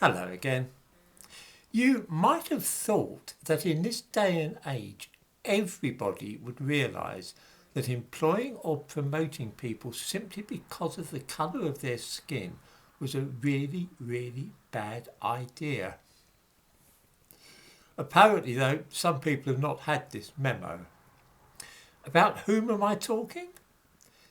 Hello again. You might have thought that in this day and age, everybody would realise that employing or promoting people simply because of the colour of their skin was a really, really bad idea. Apparently, though, some people have not had this memo. About whom am I talking?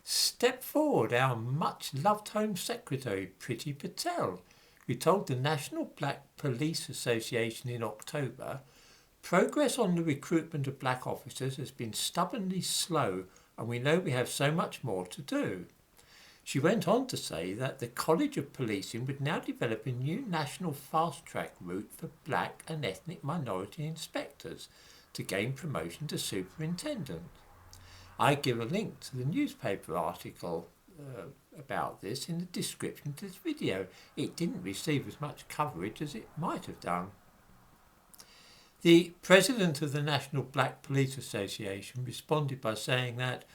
Step forward our much loved Home Secretary Priti Patel, who told the National Black Police Association in October, progress on the recruitment of black officers has been stubbornly slow and we know we have so much more to do. She went on to say that the College of Policing would now develop a new national fast-track route for black and ethnic minority inspectors to gain promotion to superintendent. I give a link to the newspaper article about this in the description to this video. It didn't receive as much coverage as it might have done. The president of the National Black Police Association responded by saying that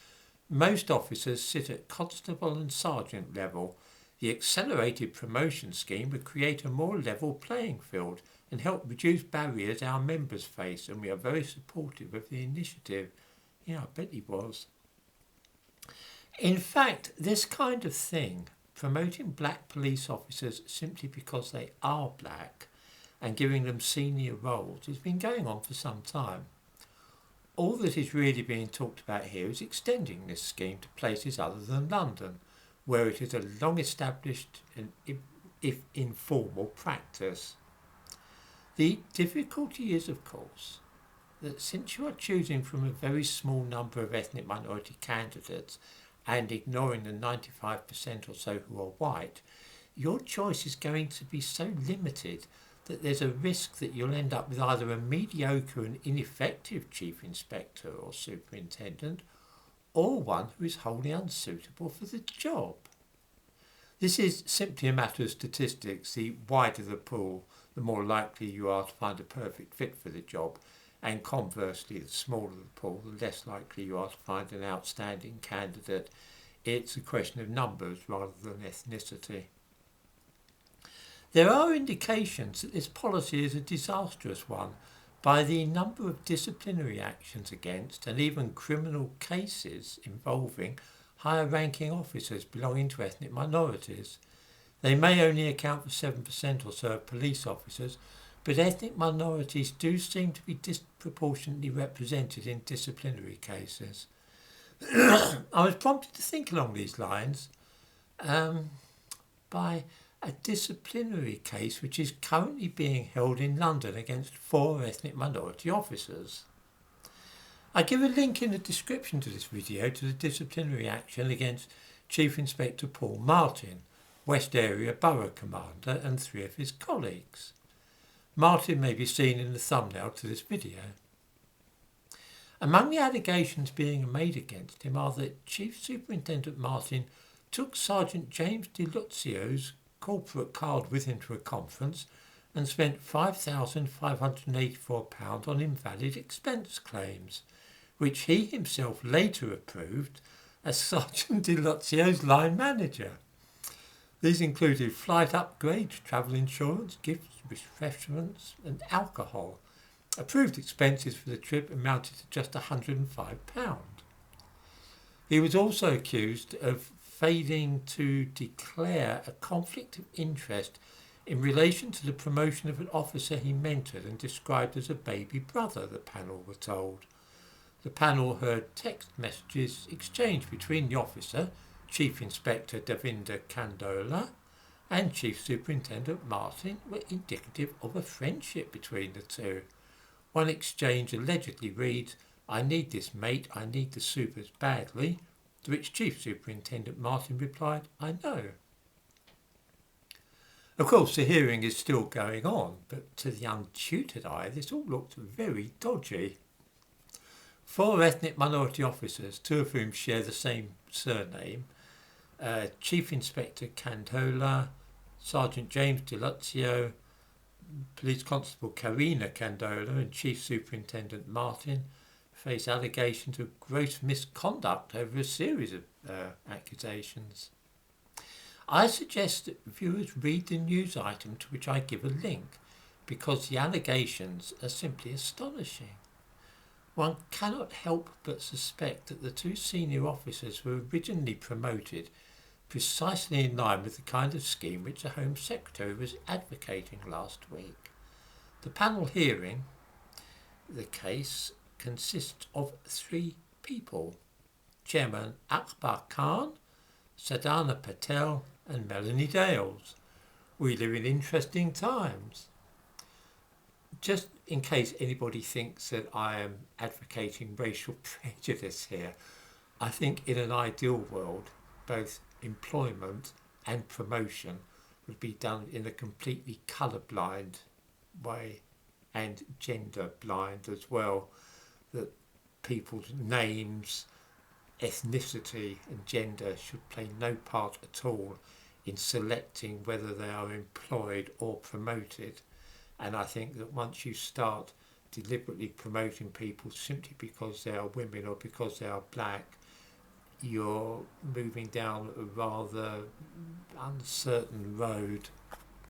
most officers sit at constable and sergeant level. The accelerated promotion scheme would create a more level playing field and help reduce barriers our members face, and we are very supportive of the initiative. Yeah, I bet he was. In fact, this kind of thing, promoting black police officers simply because they are black and giving them senior roles, has been going on for some time. All that is really being talked about here is extending this scheme to places other than London, where it is a long established and if informal practice. The difficulty is, of course, that since you are choosing from a very small number of ethnic minority candidates and ignoring the 95% or so who are white, your choice is going to be so limited that there's a risk that you'll end up with either a mediocre and ineffective chief inspector or superintendent, or one who is wholly unsuitable for the job. This is simply a matter of statistics. The wider the pool, the more likely you are to find a perfect fit for the job, and conversely, the smaller the pool, the less likely you are to find an outstanding candidate. It's a question of numbers rather than ethnicity. There are indications that this policy is a disastrous one by the number of disciplinary actions against and even criminal cases involving higher ranking officers belonging to ethnic minorities. They may only account for 7% or so of police officers, but ethnic minorities do seem to be disproportionately represented in disciplinary cases. I was prompted to think along these lines by a disciplinary case which is currently being held in London against 4 ethnic minority officers. I give a link in the description to this video to the disciplinary action against Chief Inspector Paul Martin, West Area Borough Commander, and 3 of his colleagues. Martin may be seen in the thumbnail to this video. Among the allegations being made against him are that Chief Superintendent Martin took Sergeant James DeLuzio's corporate card with him to a conference and spent £5,584 on invalid expense claims, which he himself later approved as Sergeant DeLuzio's line manager. These included flight upgrades, travel insurance, gifts, refreshments and alcohol. Approved expenses for the trip amounted to just £105. He was also accused of failing to declare a conflict of interest in relation to the promotion of an officer he mentored and described as a baby brother, the panel were told. The panel heard text messages exchanged between the officer, Chief Inspector Davinder Kandola, and Chief Superintendent Martin were indicative of a friendship between the two. One exchange allegedly reads, "I need this, mate, I need the supers badly," to which Chief Superintendent Martin replied, "I know." Of course, the hearing is still going on, but to the untutored eye, this all looked very dodgy. 4 ethnic minority officers, 2 of whom share the same surname, Chief Inspector Kandola, Sergeant James DeLuzio, Police Constable Karina Kandola and Chief Superintendent Martin face allegations of gross misconduct over a series of accusations. I suggest that viewers read the news item to which I give a link, because the allegations are simply astonishing. One cannot help but suspect that the two senior officers were originally promoted precisely in line with the kind of scheme which the Home Secretary was advocating last week. The panel hearing the case consists of 3 people: Chairman Akbar Khan, Sadhana Patel and Melanie Dales. We live in interesting times. Just in case anybody thinks that I am advocating racial prejudice here, I think in an ideal world, both employment and promotion would be done in a completely colour-blind way and gender-blind as well, that people's names, ethnicity and gender should play no part at all in selecting whether they are employed or promoted. And I think that once you start deliberately promoting people simply because they are women or because they are black, you're moving down a rather uncertain road